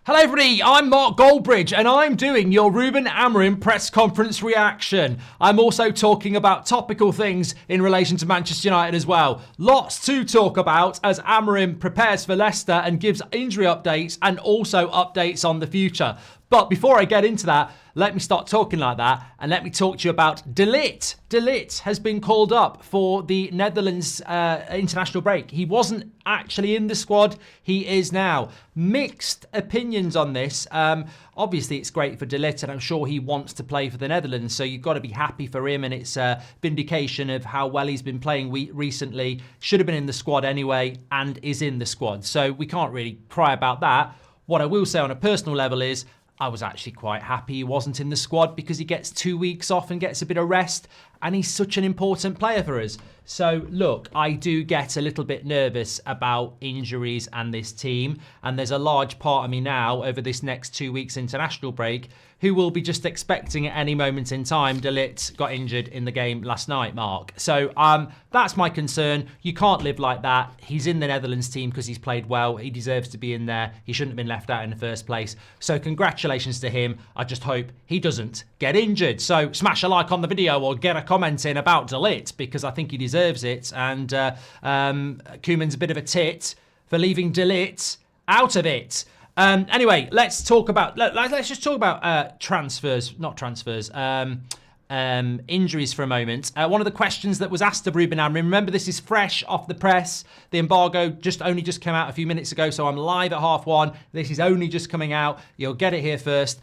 Hello everybody, I'm Mark Goldbridge and I'm doing your Ruben Amorim press conference reaction. I'm also talking about topical things in relation to Manchester United as well. Lots to talk about as Amorim prepares for Leicester and gives injury updates and also updates on the future. But before I get into that, let me start talking like that and let me talk to you about Ligt. Ligt has been called up for the Netherlands international break. He wasn't actually in the squad. He is now. Mixed opinions on this. Obviously, it's great for Ligt and I'm sure he wants to play for the Netherlands. So you've got to be happy for him and it's a vindication of how well he's been playing recently. Should have been in the squad anyway and is in the squad. So we can't really cry about that. What I will say on a personal level is I was actually quite happy he wasn't in the squad because he gets 2 weeks off and gets a bit of rest and he's such an important player for us. So look, I do get a little bit nervous about injuries and this team, and there's a large part of me now over this next 2 weeks international break who will be just expecting at any moment in time Ligt got injured in the game last night, Mark. So that's my concern. You can't live like that. He's in the Netherlands team because he's played well. He deserves to be in there. He shouldn't have been left out in the first place. So congratulations to him. I just hope he doesn't get injured. So smash a like on the video or get a comment in about Ligt because I think he deserves it. And Koeman's a bit of a tit for leaving Ligt out of it. Anyway, let's just talk about injuries for a moment. One of the questions that was asked of Ruben Amorim, remember this is fresh off the press. The embargo only just came out a few minutes ago, so I'm live at 1:30. This is only just coming out. You'll get it here first.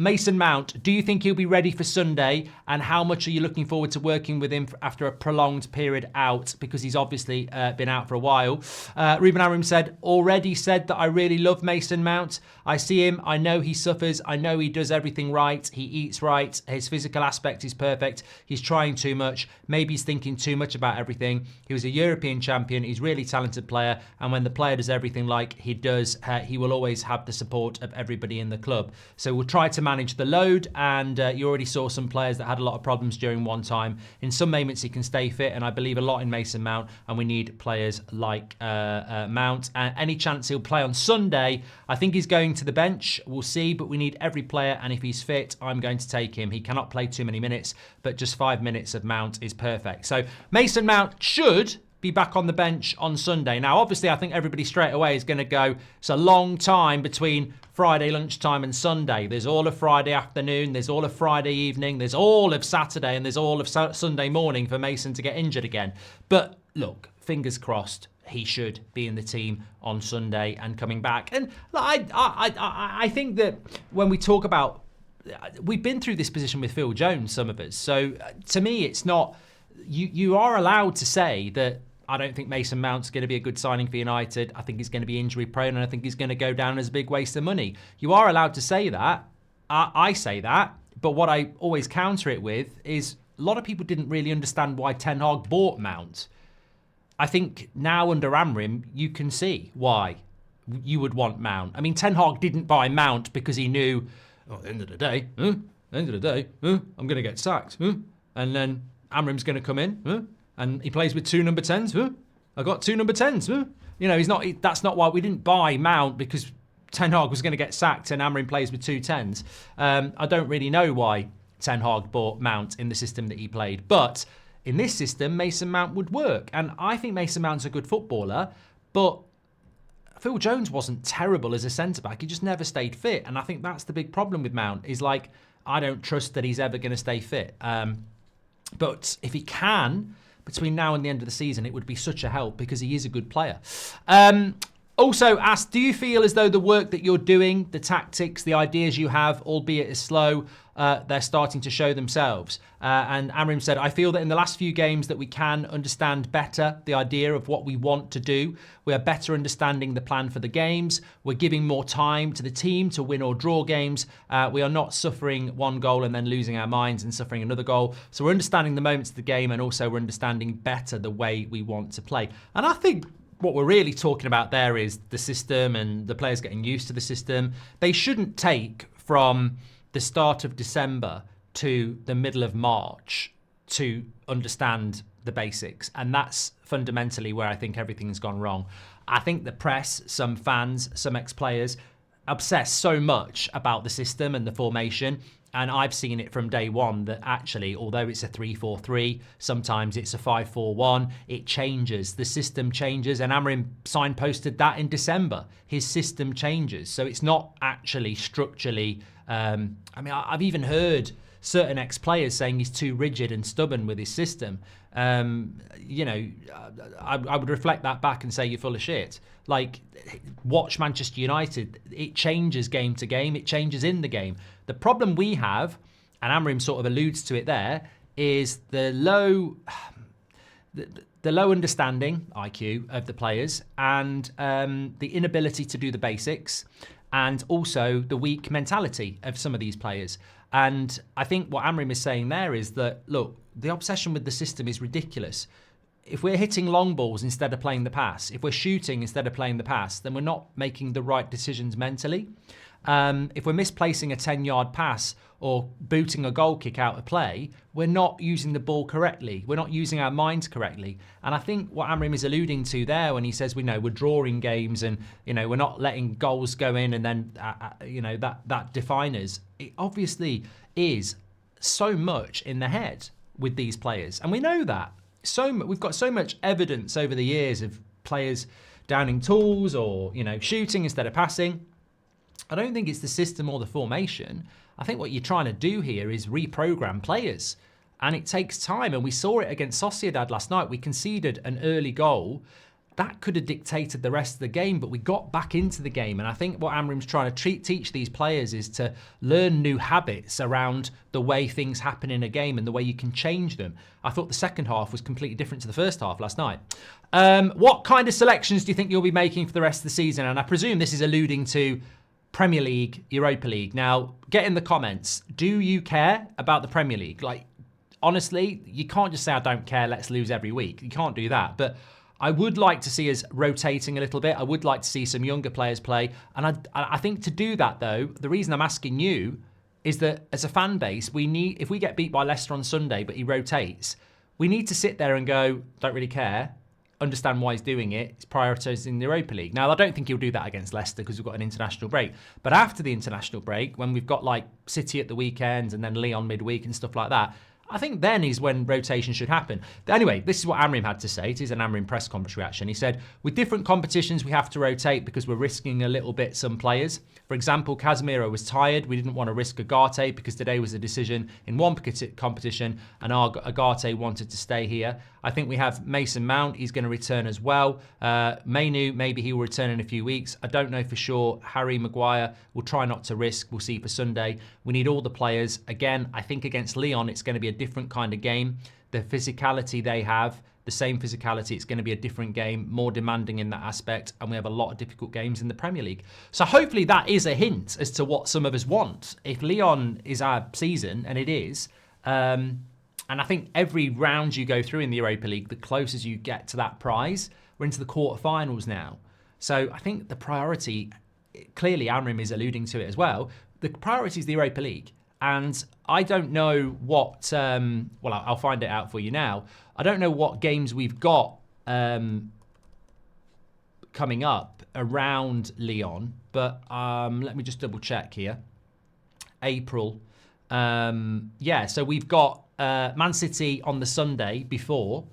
Mason Mount, do you think he'll be ready for Sunday? And how much are you looking forward to working with him after a prolonged period out? Because he's obviously been out for a while. Ruben Amorim already said that I really love Mason Mount. I see him. I know he suffers. I know he does everything right. He eats right. His physical aspect is perfect. He's trying too much. Maybe he's thinking too much about everything. He was a European champion. He's a really talented player. And when the player does everything like he does, he will always have the support of everybody in the club. So we'll try to manage the load, and you already saw some players that had a lot of problems during one time. In some moments he can stay fit, and I believe a lot in Mason Mount, and we need players like Mount. And any chance he'll play on Sunday, I think he's going to the bench. We'll see, but we need every player, and if he's fit, I'm going to take him. He cannot play too many minutes, but just 5 minutes of Mount is perfect. So Mason Mount should be back on the bench on Sunday. Now, obviously, I think everybody straight away is going to go, it's a long time between Friday lunchtime and Sunday. There's all of Friday afternoon, there's all of Friday evening, there's all of Saturday, and there's all of Sunday morning for Mason to get injured again. But look, fingers crossed, he should be in the team on Sunday and coming back. And I think that when we talk about, we've been through this position with Phil Jones, some of us. So to me, it's not, you are allowed to say that I don't think Mason Mount's going to be a good signing for United. I think he's going to be injury prone and I think he's going to go down as a big waste of money. You are allowed to say that. I say that. But what I always counter it with is a lot of people didn't really understand why Ten Hag bought Mount. I think now under Amorim, you can see why you would want Mount. I mean, Ten Hag didn't buy Mount because he knew, at the end of the day, I'm going to get sacked. And then Amorim's going to come in. And he plays with 2 number 10s. I got 2 number 10s. You know, that's not why we didn't buy Mount, because Ten Hag was going to get sacked and Amorim plays with 2 10s. I don't really know why Ten Hag bought Mount in the system that he played. But in this system, Mason Mount would work. And I think Mason Mount's a good footballer. But Phil Jones wasn't terrible as a centre-back. He just never stayed fit. And I think that's the big problem with Mount, is like, I don't trust that he's ever going to stay fit. But if he can, between now and the end of the season, it would be such a help because he is a good player. Also asked, do you feel as though the work that you're doing, the tactics, the ideas you have, albeit is slow, they're starting to show themselves? And Amorim said, I feel that in the last few games that we can understand better the idea of what we want to do. We are better understanding the plan for the games. We're giving more time to the team to win or draw games. We are not suffering one goal and then losing our minds and suffering another goal. So we're understanding the moments of the game, and also we're understanding better the way we want to play. And I think what we're really talking about there is the system and the players getting used to the system. They shouldn't take from the start of December to the middle of March to understand the basics. And that's fundamentally where I think everything's gone wrong. I think the press, some fans, some ex-players obsess so much about the system and the formation. And I've seen it from day one that actually, although it's a 3-4-3, sometimes it's a 5-4-1, it changes. The system changes. And Amorim signposted that in December. His system changes. So it's not actually structurally... I've even heard certain ex-players saying he's too rigid and stubborn with his system. I would reflect that back and say you're full of shit. Like, watch Manchester United. It changes game to game. It changes in the game. The problem we have, and Amorim sort of alludes to it there, is the low understanding IQ of the players and the inability to do the basics, and also the weak mentality of some of these players. And I think what Amorim is saying there is that, look, the obsession with the system is ridiculous. If we're hitting long balls instead of playing the pass, if we're shooting instead of playing the pass, then we're not making the right decisions mentally. If we're misplacing a 10-yard pass or booting a goal kick out of play, we're not using the ball correctly. We're not using our minds correctly. And I think what Amorim is alluding to there when he says we're drawing games and we're not letting goals go in and then that define us. It obviously is so much in the head with these players, and we know that. We've got so much evidence over the years of players downing tools or shooting instead of passing. I don't think it's the system or the formation. I think what you're trying to do here is reprogram players, and it takes time. And we saw it against Sociedad last night. We conceded an early goal that could have dictated the rest of the game, but we got back into the game. And I think what Amorim's trying to teach these players is to learn new habits around the way things happen in a game and the way you can change them. I thought the second half was completely different to the first half last night. What kind of selections do you think you'll be making for the rest of the season? And I presume this is alluding to Premier League, Europa League. Now, get in the comments. Do you care about the Premier League? Like, honestly, you can't just say, I don't care, let's lose every week. You can't do that. But I would like to see us rotating a little bit. I would like to see some younger players play. And I think to do that, though, the reason I'm asking you is that as a fan base, if we get beat by Leicester on Sunday, but he rotates, we need to sit there and go, don't really care, understand why he's doing it. It's prioritising the Europa League. Now, I don't think he'll do that against Leicester because we've got an international break. But after the international break, when we've got like City at the weekend and then Lyon midweek and stuff like that, I think then is when rotation should happen. Anyway, this is what Amorim had to say. It is an Amorim press conference reaction. He said, with different competitions, we have to rotate because we're risking a little bit some players. For example, Casemiro was tired. We didn't want to risk Agate because today was a decision in one competition and Agate wanted to stay here. I think we have Mason Mount. He's going to return as well. Mainu, maybe he will return in a few weeks. I don't know for sure. Harry Maguire, we'll try not to risk. We'll see for Sunday. We need all the players. Again, I think against Lyon, it's going to be a different kind of game. The physicality they have, the same physicality, it's going to be a different game, more demanding in that aspect, and we have a lot of difficult games in the Premier League. So hopefully that is a hint as to what some of us want. If Lyon is our season, and it is, and I think every round you go through in the Europa League, the closer you get to that prize, we're into the quarterfinals now. So I think the priority, clearly Amorim is alluding to it as well, the priority is the Europa League. And I don't know what, I'll find it out for you now. I don't know what games we've got coming up around Lyon, but let me just double check here. April. So we've got Man City on the Sunday before,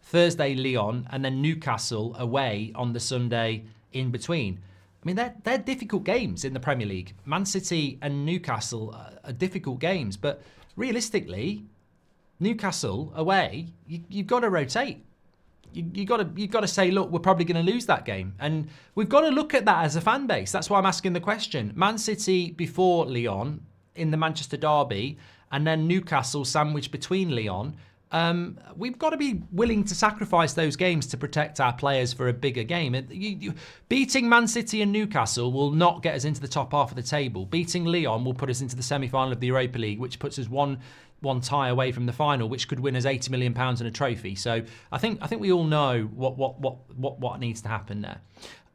Thursday Lyon, and then Newcastle away on the Sunday in between. I mean, they're difficult games in the Premier League. Man City and Newcastle are difficult games, but realistically, Newcastle away, you've got to rotate. You've got to say, look, we're probably going to lose that game. And we've got to look at that as a fan base. That's why I'm asking the question. Man City before Lyon in the Manchester derby, and then Newcastle sandwiched between Lyon. We've got to be willing to sacrifice those games to protect our players for a bigger game. Beating Man City and Newcastle will not get us into the top half of the table. Beating Lyon will put us into the semi-final of the Europa League, which puts us one tie away from the final, which could win us £80 million and a trophy. So I think we all know what needs to happen there.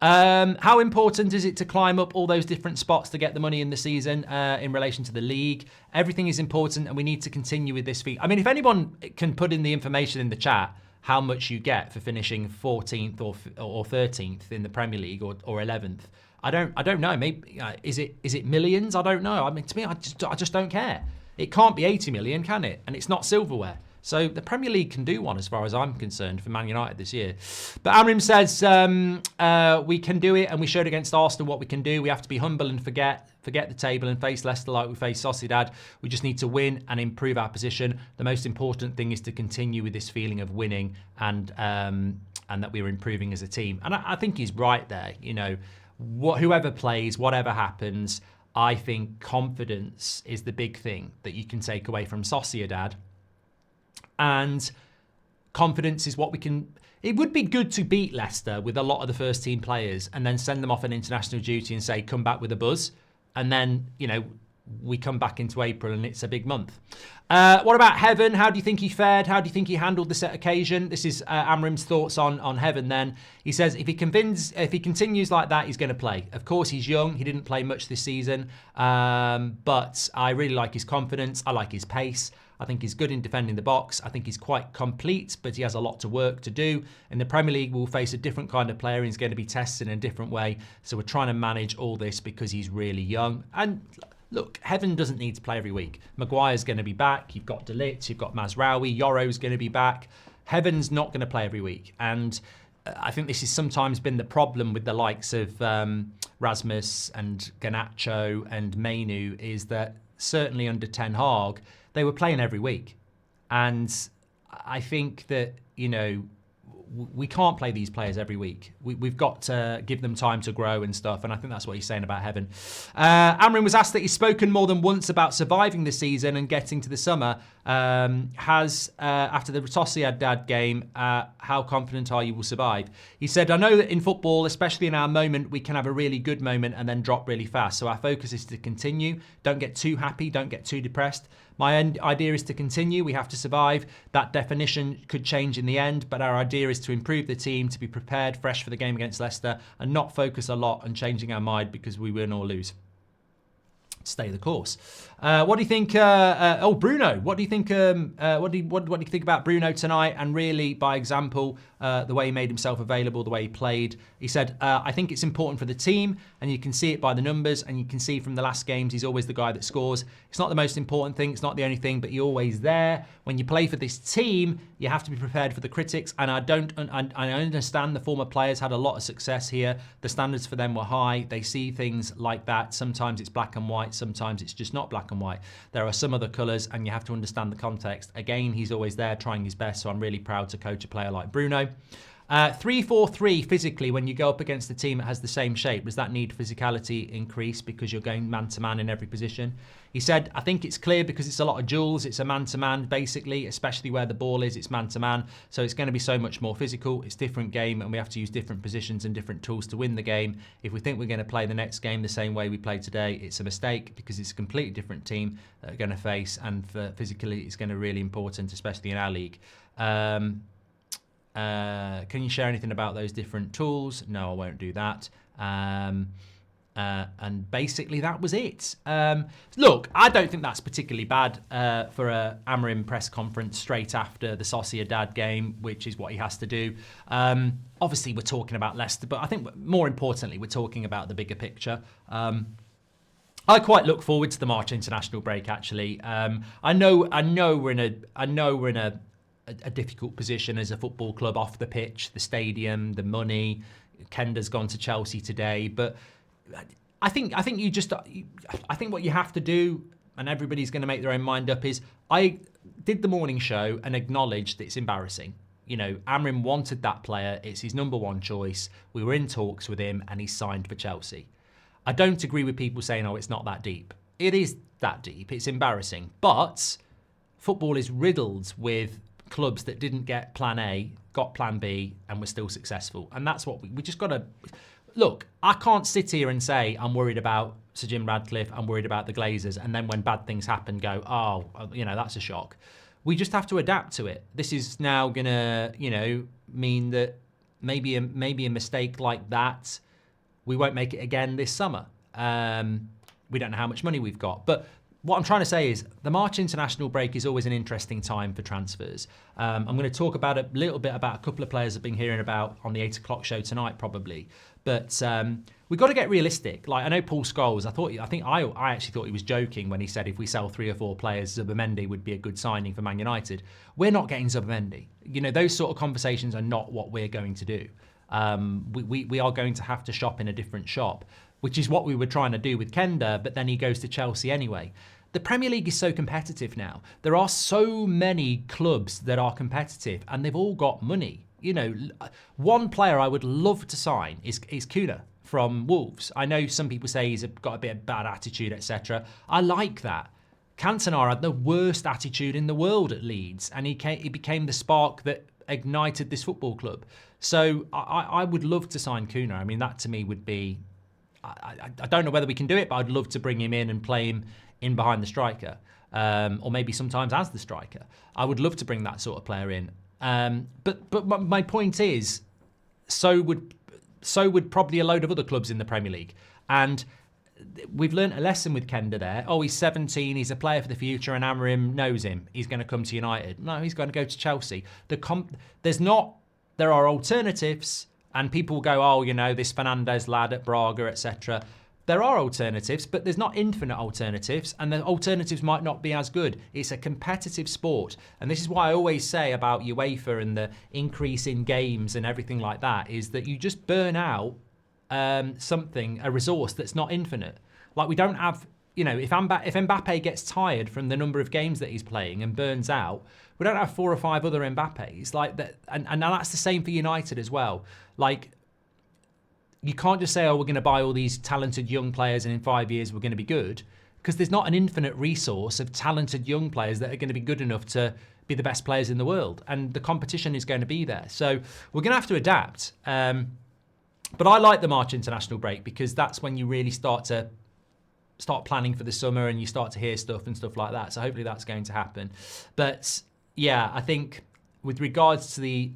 How important is it to climb up all those different spots to get the money in the season in relation to the league? Everything is important, and we need to continue with this feat. I mean, if anyone can put in the information in the chat how much you get for finishing 14th or 13th in the Premier League or 11th, I don't know. Maybe is it millions? I don't know. I mean, to me, I just don't care. It can't be 80 million, can it? And it's not silverware. So the Premier League can do one, as far as I'm concerned, for Man United this year. But Amorim says we can do it, and we showed against Arsenal what we can do. We have to be humble and forget the table and face Leicester like we faced Sociedad. We just need to win and improve our position. The most important thing is to continue with this feeling of winning and that we're improving as a team. And I think he's right there. You know, whoever plays, whatever happens, I think confidence is the big thing that you can take away from Sociedad. And confidence is what we can... It would be good to beat Leicester with a lot of the first team players and then send them off on international duty and say, come back with a buzz. And then, you know, we come back into April and it's a big month. What about Heaven? How do you think he fared? How do you think he handled the set occasion? This is Amorim's thoughts on Heaven then. He says if he continues like that, he's going to play. Of course, he's young. He didn't play much this season. But I really like his confidence. I like his pace. I think he's good in defending the box. I think he's quite complete, but he has a lot to work to do. In the Premier League, we'll face a different kind of player. And he's going to be tested in a different way. So we're trying to manage all this because he's really young. And look, Heaven doesn't need to play every week. Maguire's going to be back. You've got Ligt. You've got Mazraoui. Yoro's going to be back. Heaven's not going to play every week. And I think this has sometimes been the problem with the likes of Rasmus and Garnacho and Mainu is that certainly under Ten Hag, they were playing every week. And I think that, you know, we can't play these players every week. We've got to give them time to grow and stuff. And I think that's what he's saying about Heaven. Amorim was asked that he's spoken more than once about surviving the season and getting to the summer. After the Sociedad game, how confident are you will survive? He said, I know that in football, especially in our moment, we can have a really good moment and then drop really fast. So our focus is to continue. Don't get too happy. Don't get too depressed. My idea is to continue. We have to survive. That definition could change in the end, but our idea is to improve the team, to be prepared, fresh for the game against Leicester, and not focus a lot on changing our mind because we win or lose. Stay the course. What do you think? Bruno. What do you think? What do you think about Bruno tonight? And really, by example, the way he made himself available, the way he played. He said, "I think it's important for the team, and you can see it by the numbers, and you can see from the last games, he's always the guy that scores. It's not the most important thing. It's not the only thing, but he's always there. When you play for this team, you have to be prepared for the critics. And I understand the former players had a lot of success here. The standards for them were high. They see things like that. Sometimes it's black and white. Sometimes it's just not black and white. There are some other colours, and you have to understand the context. Again, he's always there trying his best, so I'm really proud to coach a player like Bruno. 3-4-3 physically, when you go up against a team that has the same shape, does that need physicality increase because you're going man-to-man in every position? He said, I think it's clear because it's a lot of duels. It's a man-to-man, basically, especially where the ball is. It's man-to-man. So it's going to be so much more physical. It's a different game, and we have to use different positions and different tools to win the game. If we think we're going to play the next game the same way we played today, it's a mistake because it's a completely different team that are going to face, and for physically, it's going to be really important, especially in our league. Can you share anything about those different tools? No, I won't do that. And basically that was it. Look, I don't think that's particularly bad for a Amorim press conference straight after the Sociedad game, which is what he has to do. Obviously, we're talking about Leicester, but I think more importantly, we're talking about the bigger picture. I quite look forward to the March international break. Actually, I know we're in a difficult position as a football club off the pitch, the stadium, the money. Kenda's gone to Chelsea today, but I think what you have to do, and everybody's going to make their own mind up, is I did the morning show and acknowledged that it's embarrassing. You know, Amorim wanted that player. It's his number one choice. We were in talks with him and he's signed for Chelsea. I don't agree with people saying, oh, it's not that deep. It is that deep. It's embarrassing. But football is riddled with clubs that didn't get plan A, got plan B, and were still successful. And that's what we just got to... Look, I can't sit here and say I'm worried about Sir Jim Radcliffe, I'm worried about the Glazers, and then when bad things happen go, oh, you know, that's a shock. We just have to adapt to it. This is now going to, you know, mean that maybe a mistake like that, we won't make it again this summer. We don't know how much money we've got. But what I'm trying to say is the March international break is always an interesting time for transfers. I'm going to talk about a little bit about a couple of players I've been hearing about on the 8 o'clock show tonight, probably. But we've got to get realistic. Like, I know Paul Scholes, I actually thought he was joking when he said if we sell 3 or 4 players, Zubimendi would be a good signing for Man United. We're not getting Zubimendi. You know, those sort of conversations are not what we're going to do. We are going to have to shop in a different shop, which is what we were trying to do with Kenda, but then he goes to Chelsea anyway. The Premier League is so competitive now. There are so many clubs that are competitive, and they've all got money. You know, one player I would love to sign is Kuna from Wolves. I know some people say he's got a bit of bad attitude, etc. I like that. Cantona had the worst attitude in the world at Leeds, and he became the spark that ignited this football club. So I would love to sign Kuna. I mean, that to me would be... I don't know whether we can do it, but I'd love to bring him in and play him in behind the striker, or maybe sometimes as the striker. I would love to bring that sort of player in. But my point is, so would probably a load of other clubs in the Premier League. And we've learnt a lesson with Kenda there. Oh, he's 17, he's a player for the future, and Amorim knows him. He's going to come to United. No, he's going to go to Chelsea. There are alternatives, and people go, oh, you know, this Fernandes lad at Braga, etc. There are alternatives, but there's not infinite alternatives, and the alternatives might not be as good. It's a competitive sport, and this is why I always say about UEFA and the increase in games and everything like that, is that you just burn out a resource that's not infinite. Like, we don't have, you know, if Mbappe gets tired from the number of games that he's playing and burns out, we don't have 4 or 5 other Mbappes like that, and that's the same for United as well. Like, you can't just say, oh, we're going to buy all these talented young players and in 5 years we're going to be good, because there's not an infinite resource of talented young players that are going to be good enough to be the best players in the world, and the competition is going to be there. So we're going to have to adapt. But I like the March international break, because that's when you really start planning for the summer and you start to hear stuff and stuff like that. So hopefully that's going to happen. But yeah, I think with regards to the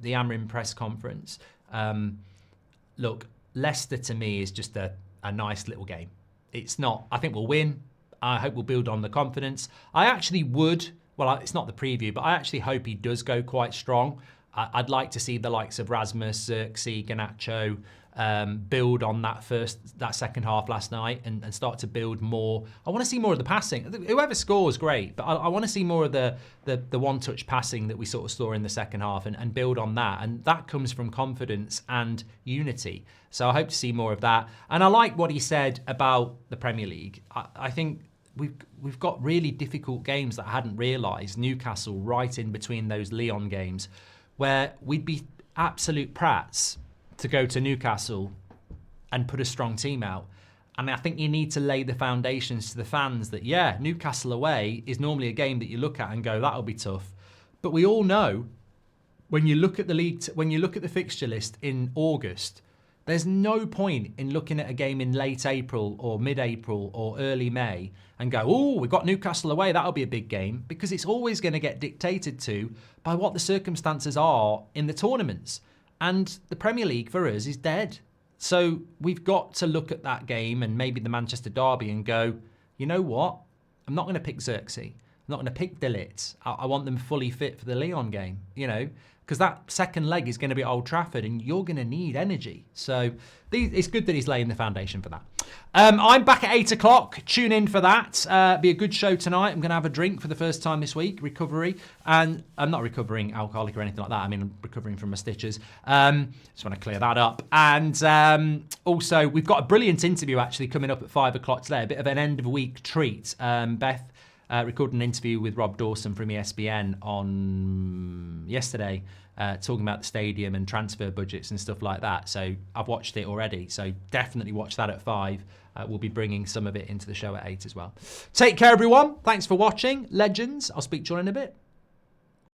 Amorim press conference, look, Leicester to me is just a nice little game. It's not, I think we'll win. I hope we'll build on the confidence. I actually would, well, it's not the preview, but I actually hope he does go quite strong. I'd like to see the likes of Rasmus, Xerxes, Garnacho build on that second half last night and start to build more. I want to see more of the passing. Whoever scores, great, but I want to see more of the one-touch passing that we sort of saw in the second half and build on that. And that comes from confidence and unity. So I hope to see more of that. And I like what he said about the Premier League. I think we've got really difficult games that I hadn't realised. Newcastle right in between those Lyon games, where we'd be absolute prats to go to Newcastle and put a strong team out. And I think you need to lay the foundations to the fans that, yeah, Newcastle away is normally a game that you look at and go, that'll be tough. But we all know, when you look at the league, when you look at the fixture list in August, there's no point in looking at a game in late April or mid-April or early May and go, oh, we've got Newcastle away, that'll be a big game, because it's always going to get dictated to by what the circumstances are in the tournaments. And the Premier League for us is dead. So we've got to look at that game and maybe the Manchester derby and go, you know what? I'm not going to pick Xerxes. I'm not going to pick Ligt. I want them fully fit for the Lyon game, you know, because that second leg is going to be at Old Trafford and you're going to need energy. So it's good that he's laying the foundation for that. I'm back at 8 o'clock. Tune in for that. Be a good show tonight. I'm going to have a drink for the first time this week, recovery. And I'm not recovering alcoholic or anything like that. I mean, I'm recovering from my stitches. Just want to clear that up. And also, we've got a brilliant interview actually coming up at 5 o'clock today. A bit of an end of week treat. Beth recorded an interview with Rob Dawson from ESPN on yesterday, talking about the stadium and transfer budgets and stuff like that. So I've watched it already. So definitely watch that at 5. We'll be bringing some of it into the show at 8 as well. Take care, everyone. Thanks for watching. Legends. I'll speak to you all in a bit.